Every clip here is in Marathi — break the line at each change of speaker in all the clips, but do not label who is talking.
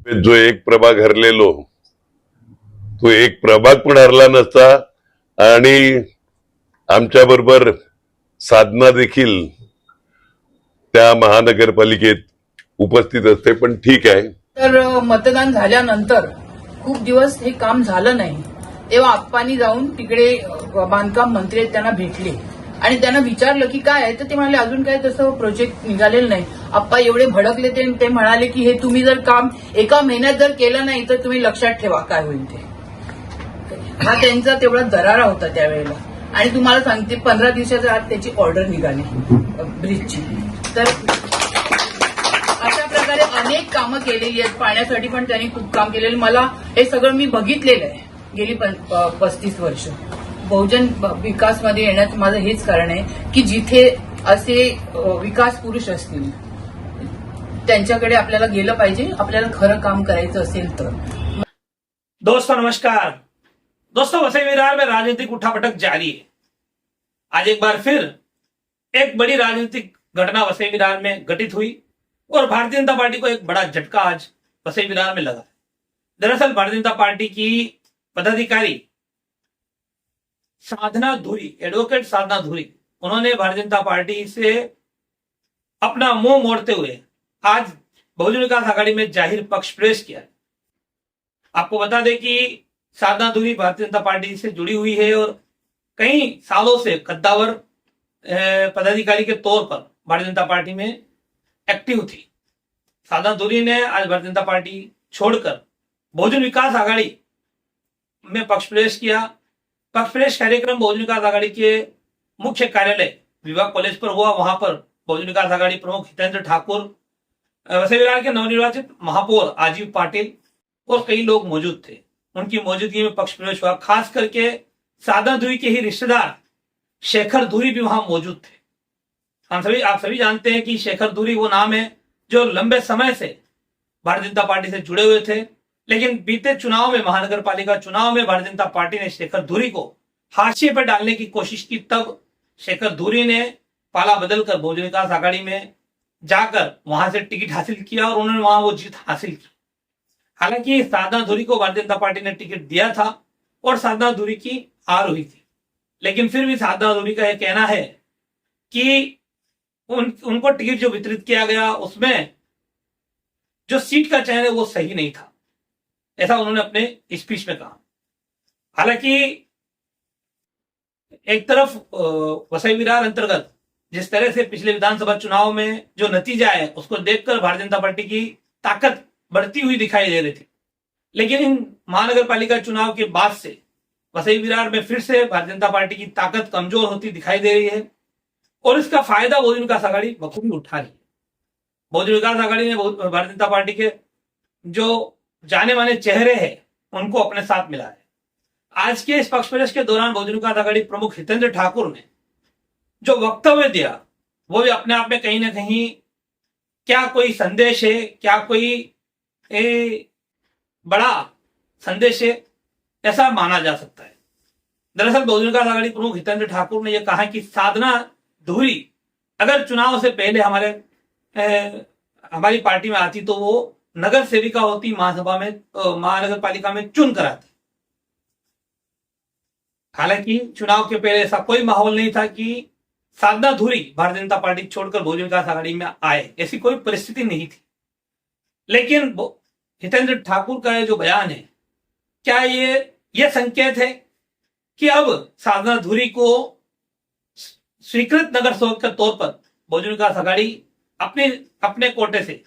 जो एक प्रभाग हरलेलो तो एक प्रभाग पण हरला नसता आणि आमच्या बरोबर साधना देखील त्या महानगरपालिकेत उपस्थित असते. पण ठीक आहे.
तर मतदान झाल्यानंतर खूप दिवस हे काम झालं नाही, तेव्हा आप्पांनी जाऊन तिकडे बांधकाम मंत्री आहेत त्यांना भेटले आणि त्यांना विचारलं की काय आहे, तर ते म्हणाले अजून काय तसं प्रोजेक्ट निघालेलं नाही. आप्पा एवढे भडकले ते म्हणाले की हे तुम्ही जर काम एका महिन्यात जर केलं नाही तर तुम्ही लक्षात ठेवा काय होईल ते. हा त्यांचा तेवढा दरारा होता त्यावेळेला. आणि तुम्हाला सांगते 15 दिवसाच्या आत त्याची ऑर्डर निघाली ब्रिजची. तर अशा प्रकारे अनेक कामं केलेली आहेत. पाण्यासाठी पण त्यांनी खूप काम केलेलं. मला हे सगळं मी बघितलेलं आहे गेली 35 वर्ष. बहुजन विकासमध्ये येण्याचं माझं हेच कारण आहे की जिथे असे विकास पुरुष असतील त्यांच्याकडे आपल्याला गेलं पाहिजे, आपल्याला खरं काम करायचं असेल तर.
दोस्तों नमस्कार। दोस्तों वसई विरार में राजनीतिक उठापटक जारी है। आज एक बार फिर एक बड़ी राजनीतिक घटना वसई विरार में घटित हुई और भारतीय जनता पार्टी को एक बड़ा झटका आज वसई विरार में लगा। दरअसल भारतीय जनता पार्टी की पदाधिकारी साधना धुरी, एडवोकेट साधना धुरी, उन्होंने भारतीय जनता पार्टी से अपना मुंह मोड़ते हुए आज बहुजन विकास आघाड़ी में जाहिर पक्ष प्रवेश किया। आपको बता दें कि साधना धुरी भारतीय जनता पार्टी से जुड़ी हुई है और कई सालों से कद्दावर पदाधिकारी के तौर पर भारतीय जनता पार्टी में एक्टिव थी। साधना धुरी ने आज भारतीय जनता पार्टी छोड़कर बहुजन विकास आघाड़ी में पक्ष प्रवेश किया। पक्ष प्रवेश कार्यक्रम बहुजन विकास आघाड़ी के मुख्य कार्यालय विभाग कॉलेज पर हुआ। वहां पर बहुजन विकास आघाड़ी प्रमुख हितेंद्र ठाकुर, वसई विरार के नवनिर्वाचित महापौर आजीव पाटिल और कई लोग मौजूद थे। उनकी मौजूदगी में पक्ष प्रवेश हुआ। खास करके साधना धुरी के ही रिश्तेदार शेखर धुरी भी वहां मौजूद थे। आप सभी जानते हैं कि शेखर धुरी वो नाम है जो लंबे समय से भारतीय जनता पार्टी से जुड़े हुए थे, लेकिन बीते चुनाव में, महानगर पालिका चुनाव में भारतीय जनता पार्टी ने शेखर धुरी को हाशिए पर डालने की कोशिश की। तब शेखर धुरी ने पाला बदलकर बहुजन विकास आघाड़ी में जाकर वहां से टिकट हासिल किया और उन्होंने वहां वो जीत हासिल की। हालांकि साधना धुरी को भारतीय जनता पार्टी ने टिकट दिया था और साधना धुरी की हार हुई थी, लेकिन फिर भी साधना धुरी का यह कहना है कि उनको टिकट जो वितरित किया गया उसमें जो सीट का चयन है वो सही नहीं था, ऐसा उन्होंने अपने स्पीच में कहा। हालांकि एक तरफ वसई विरार अंतर्गत जिस तरह से पिछले विधानसभा चुनाव में जो नतीजा है उसको देखकर भारतीय जनता पार्टी की ताकत बढ़ती हुई दिखाई दे रही थी, लेकिन इन महानगर पालिका चुनाव के बाद से वसई विरार में फिर से भारतीय जनता पार्टी की ताकत कमजोर होती दिखाई दे रही है और इसका फायदा बहुजन विकास आघाड़ी बखूबी उठा रही है। बहुजन विकास आघाड़ी ने भारतीय जनता पार्टी के जो जाने माने चेहरे हैं उनको अपने साथ मिला है। आज के इस पक्ष प्रवेश के दौरान बहुजन विकास आघाड़ी प्रमुख हितेंद्र ठाकुर ने जो वक्तव्य दिया वो भी अपने आप में कहीं ना कहीं क्या कोई संदेश है, क्या कोई बड़ा संदेश है, ऐसा माना जा सकता है। दरअसल बहुजन विकास आघाड़ी प्रमुख हितेंद्र ठाकुर ने यह कहा कि साधना धुरी अगर चुनाव से पहले हमारी पार्टी में आती तो वो नगर सेविका होती, महासभा में, महानगर पालिका में चुन कर आती। हालांकि चुनाव के पहले ऐसा कोई माहौल नहीं था कि साधना धुरी भारतीय जनता पार्टी छोड़कर बहुजन विकास आघाड़ी में आए, ऐसी कोई परिस्थिति नहीं थी। लेकिन हितेंद्र ठाकुर का जो बयान है, क्या ये संकेत है कि अब साधना धुरी को स्वीकृत नगर सेवक के तौर पर बहुजन विकास आघाड़ी अपने कोटे से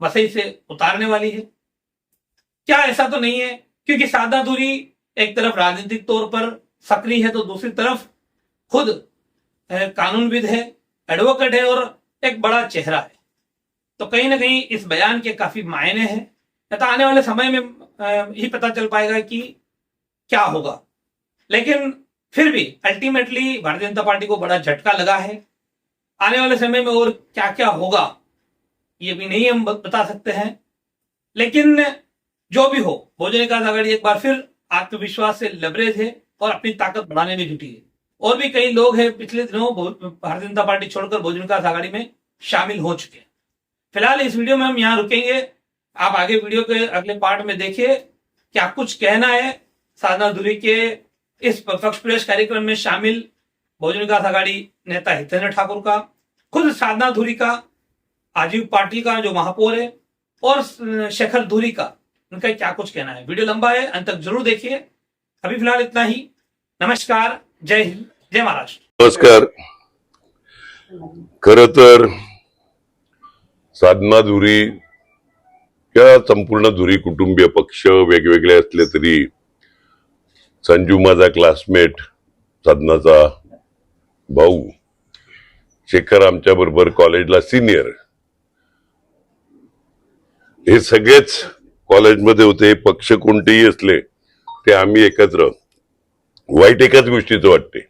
वसई से उतारने वाली है? क्या ऐसा तो नहीं है, क्योंकि साधना धुरी एक तरफ राजनीतिक तौर पर सक्रिय है तो दूसरी तरफ खुद कानूनविद है, एडवोकेट है और एक बड़ा चेहरा है। तो कहीं ना कहीं इस बयान के काफी मायने हैं। तो आने वाले समय में ही पता चल पाएगा कि क्या होगा, लेकिन फिर भी अल्टीमेटली भारतीय जनता पार्टी को बड़ा झटका लगा है। आने वाले समय में और क्या क्या होगा ये भी नहीं हम बता सकते हैं, लेकिन जो भी हो बहुजन विकास आघाड़ी एक बार फिर आत्मविश्वास से लबरेज है और अपनी ताकत बढ़ाने में जुटी है। और भी कई लोग हैं पिछले दिनों भारतीय जनता पार्टी छोड़कर बहुजन विकास आघाड़ी में शामिल हो चुके हैं। फिलहाल इस वीडियो में हम यहाँ रुकेंगे। आप आगे वीडियो के अगले पार्ट में देखिए क्या कुछ कहना है साधना धुरी के इस पक्ष प्रवेश कार्यक्रम में शामिल बहुजन विकास आघाड़ी नेता हितेंद्र ठाकुर का, खुद साधना धुरी का, आजीव पाटिल का जो महापौर है, और शेखर धुरी का, उनका क्या कुछ कहना है। वीडियो लंबा है, अंत तक जरूर देखिए। अभी फिलहाल इतना ही। नमस्कार, जय हिंद, जय महाराष्ट्र।
नमस्कार। खरं तर साधना धुरी किंवा संपूर्ण धुरी कुटुंबीय पक्ष वेगवेगळे असले तरी संजू माझा क्लासमेट, साधनाचा भाऊ, शेखर आमच्या बरोबर कॉलेजला सिनियर, हे सगळेच कॉलेजमध्ये होते. पक्ष कोणतेही असले ते आम्ही एकत्र. वाईट एकाच गोष्टीचं वाटते,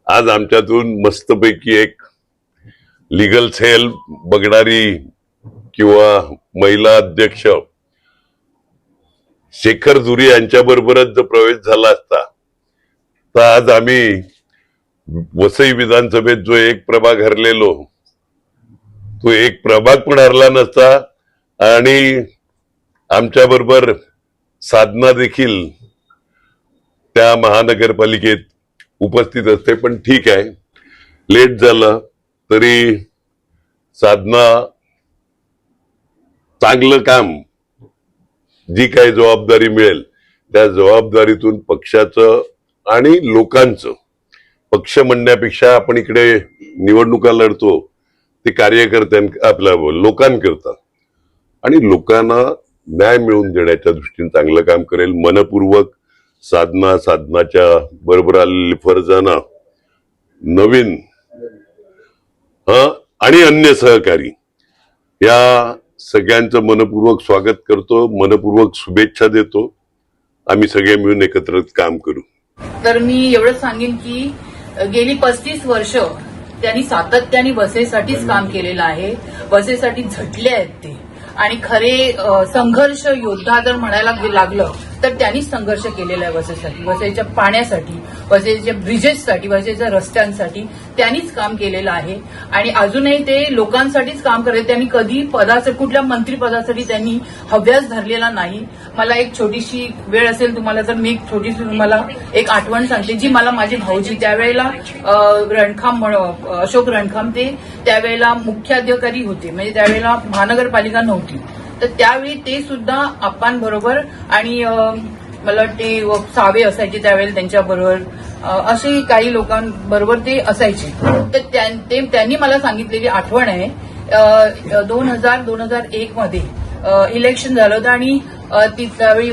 आज आमच्यातून मस्तपैकी एक लीगल सेल बघणारी किंवा महिला अध्यक्ष शेखर धुरी यांच्या बरोबरच जर प्रवेश झाला असता तर आज आम्ही वसई विधानसभेत जो एक प्रभाग हरलेलो तो एक प्रभाग पण हरला नसता आणि आमच्या बरोबर साधना देखील त्या महानगरपालिकेत उपस्थित असते. पण ठीक आहे, लेट झालं तरी साधना चांगलं काम, जी काही जबाबदारी मिळेल त्या जबाबदारीतून पक्षाचं आणि लोकांचं, पक्ष म्हणण्यापेक्षा आपण इकडे निवडणुका लढतो ते कार्यकर्त्यां आपल्या लोकांकरता आणि लोकांना न्याय मिळवून देण्याच्या दृष्टीने चांगलं काम करेल. मनपूर्वक साधनाच्या बरोबर आलेली फरजाना, नवीन आणि अन्य सहकारी या सगळ्यांचं मनपूर्वक स्वागत करतो, मनपूर्वक शुभेच्छा देतो. आम्ही सगळे मिळून एकत्र काम करू.
तर मी एवढंच सांगेन की गेली 35 वर्ष त्यांनी सातत्याने वसईसाठीच काम केलेलं आहे. वसईसाठी झटले आहेत ते आणि खरे संघर्ष योद्धा जर म्हणायला लागलं तर त्यांनीच संघर्ष केलेला आहे वसईसाठी, वसईच्या पाण्यासाठी, वसईच्या ब्रिजेससाठी, वसईच्या रस्त्यांसाठी त्यांनीच काम केलेलं आहे आणि अजूनही ते लोकांसाठीच काम करत. त्यांनी कधी कुठल्या मंत्रिपदासाठी त्यांनी हव्यास धरलेला नाही. मला एक छोटीशी वेळ असेल तुम्हाला तर मी एक छोटीशी तुम्हाला एक आठवण सांगते, जी मला माझे भाऊजी त्यावेळेला अशोक रणखाम ते त्यावेळेला मुख्याधिकारी होते, म्हणजे त्यावेळेला महानगरपालिका नव्हती, तर त्यावेळी ते सुद्धा आप्पांबरोबर आणि मला वाटते सावे असायचे त्यावेळेला त्यांच्याबरोबर, असे काही लोकांबरोबर ते असायचे. तर त्यांनी मला सांगितलेली आठवण आहे 2001 मध्ये इलेक्शन झालं होतं आणि त्यावेळी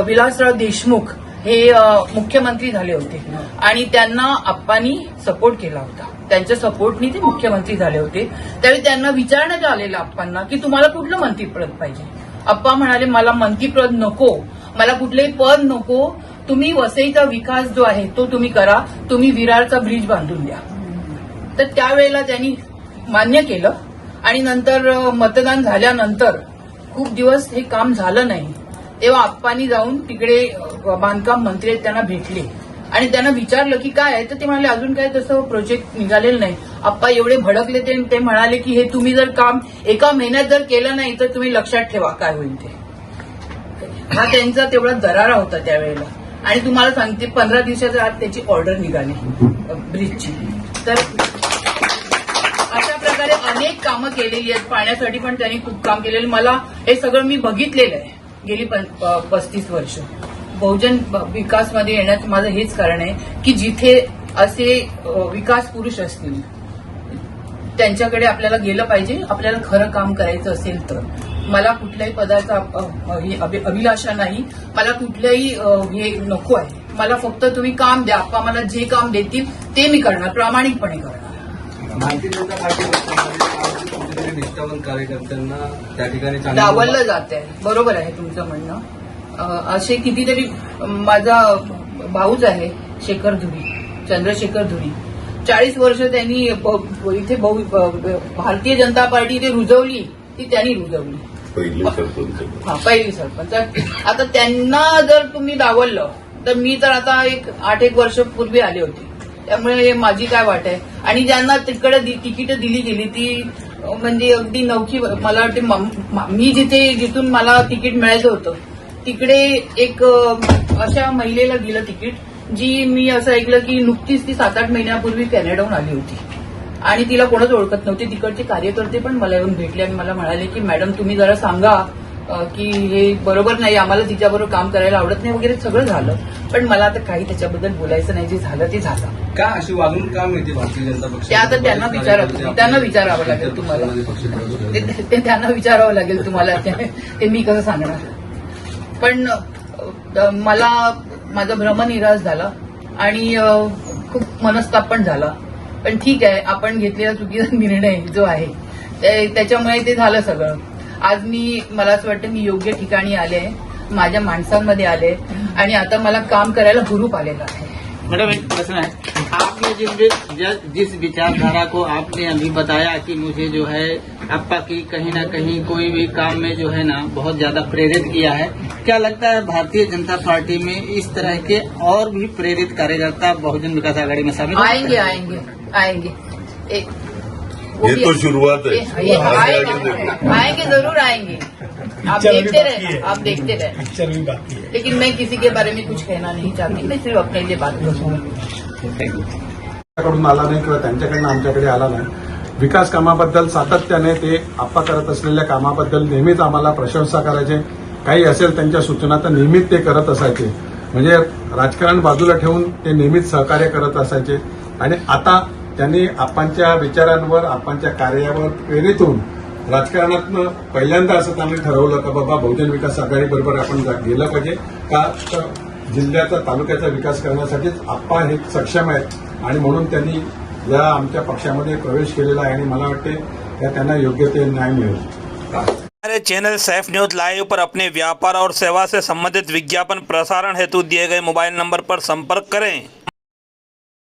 विलासराव देशमुख हे मुख्यमंत्री झाले होते आणि त्यांना आप्पांनी सपोर्ट केला होता. त्यांच्या सपोर्टनी ते मुख्यमंत्री झाले होते. त्यावेळी त्यांना विचारण्यात आलेलं आप्पांना की तुम्हाला कुठलं मंत्रीपद पाहिजे. आप्पा म्हणाले मला मंत्रीपद नको, मला कुठलंही पद नको, तुम्ही वसईचा विकास जो आहे तो तुम्ही करा, तुम्ही विरारचा ब्रिज बांधून द्या. तर त्यावेळेला त्यांनी मान्य केलं आणि नंतर मतदान झाल्यानंतर खूप दिवस हे काम झालं नाही. तेव्हा आप्पांनी जाऊन तिकडे बांधकाम मंत्री आहेत त्यांना भेटले आणि त्यांना विचारलं की काय आहे, तर ते म्हणाले अजून काय तसं प्रोजेक्ट निघालेलं नाही. आप्पा एवढे भडकले ते म्हणाले की हे तुम्ही जर काम एका महिन्यात जर केलं नाही तर तुम्ही लक्षात ठेवा काय होईल ते. हा त्यांचा तेवढा दरारा होता त्यावेळेला आणि तुम्हाला सांगते 15 दिवसाच्या आत त्याची ऑर्डर निघाली ब्रिजची. तर अशा प्रकारे अनेक कामं केलेली आहेत. पाण्यासाठी पण त्यांनी खूप काम केलेलं, मला हे सगळं मी बघितलेलं आहे गेली 35 वर्ष. बहुजन विकासमध्ये येण्याचं माझं हेच कारण आहे की जिथे असे विकास पुरुष असतील त्यांच्याकडे आपल्याला गेलं पाहिजे. आपल्याला खरं काम करायचं असेल तर मला कुठल्याही पदाचा अभिलाषा नाही, मला कुठल्याही हे नको आहे. मला फक्त तुम्ही काम द्या. आप्पा मला जे काम देतील ते मी करणार, प्रामाणिकपणे करणार.
भारतीय जनता पार्टी निष्ठावंत कार्यकर्त्यांना त्या ठिकाणी
डावललं जात आहे. बरोबर आहे तुमचं म्हणणं. असे कितीतरी, माझा भाऊच आहे शेखर धुरी, चंद्रशेखर धुरी, 40 वर्ष त्यांनी इथे भारतीय जनता पार्टी इथे रुजवली ती त्यांनी रुजवली. पहिली सरपंच. आता त्यांना जर तुम्ही डावललं तर मी तर आता 8 वर्ष पूर्वी आले होते, त्यामुळे माझी काय वाट आहे. आणि ज्यांना तिकडे तिकीट दिली गेली ती म्हणजे अगदी नवखी, मला वाटते मी जिथून मला तिकीट मिळायचं होतं तिकडे एक अशा महिलेला दिलं तिकीट, जी मी असं ऐकलं की नुकतीच ती 7-8 महिन्यापूर्वी कॅनडाहून आली होती आणि तिला कोणच ओळखत नव्हते. तिकडचे कार्यकर्ते पण मला येऊन भेटले आणि मला म्हणाले की मॅडम तुम्ही जरा सांगा की हे बरोबर नाही, आम्हाला तिच्याबरोबर काम करायला आवडत नाही वगैरे सगळं झालं. पण मला आता काही त्याच्याबद्दल बोलायचं नाही, जे झालं ते झालं.
का अशी वागणूक का मिळते भारतीय जनता पक्ष?
ते आता त्यांना विचारावं लागेल तुम्हाला, ते त्यांना विचारावं लागेल तुम्हाला, ते मी कसं सांगणार. पण मला माझा भ्रमनिरास झाला आणि खूप मनस्ताप पण झाला. पण ठीक आहे, आपण घेतलेला चुकीचा निर्णय जो आहे त्याच्यामुळे ते झालं सगळं. आज मला असं वाटतं मी योग्य ठिकाणी आले, माझ्या माणसांमध्ये आले आणि आता मला काम करायला हुरूप आलेलं आहे.
मैडम एक प्रश्न है, आपने जिस विचारधारा को आपने अभी बताया कि मुझे जो है आपका की कहीं ना कहीं कोई भी काम में जो है ना बहुत ज्यादा प्रेरित किया है, क्या लगता है भारतीय जनता पार्टी में इस तरह के और भी प्रेरित कार्यकर्ता बहुजन विकास आघाड़ी में शामिल
आएंगे आएंगे आएंगे
ये तो शुरुआत है,
आएंगे जरूर आएंगे. आप देखते रहे
पिक्चर भी बाकी है.
लेकिन मैं किसी के बारे में कुछ कहना नहीं चाहती, मैं सिर्फ अपने लिए बात करूंगी.
कडून आला नाही किंवा त्यांच्याकडनं आमच्याकडे आला नाही. विकास कामाबद्दल सातत्याने ते आप्पा करत असलेल्या कामाबद्दल नेहमीच आम्हाला प्रशंसा करायचे. काही असेल त्यांच्या सूचना तर नेहमीच ते करत असायचे. म्हणजे राजकारण बाजूला ठेवून ते नेहमीच सहकार्य करत असायचे. आणि आता त्यांनी आप्पांच्या विचारांवर, आप्पांच्या कार्यावर प्रेरित होऊन राजकारणातनं पहिल्यांदा असं त्यांनी ठरवलं का बाबा बहुजन विकास आघाडीबरोबर आपण गेलं पाहिजे. का तर जिल्ह्याचा, तालुक्याचा विकास करण्यासाठीच आप्पा हे सक्षम आहेत आणि म्हणून त्यांनी या आमच्या पक्षामध्ये प्रवेश केलेला आहे आणि मला वाटते त्यांना योग्य ते न्याय मिळेल.
हमारे चैनल सैफ न्यूज लाइव पर अपने व्यापार और सेवा से संबंधित विज्ञापन प्रसारण हेतु दिए गए मोबाइल नंबर पर संपर्क करें.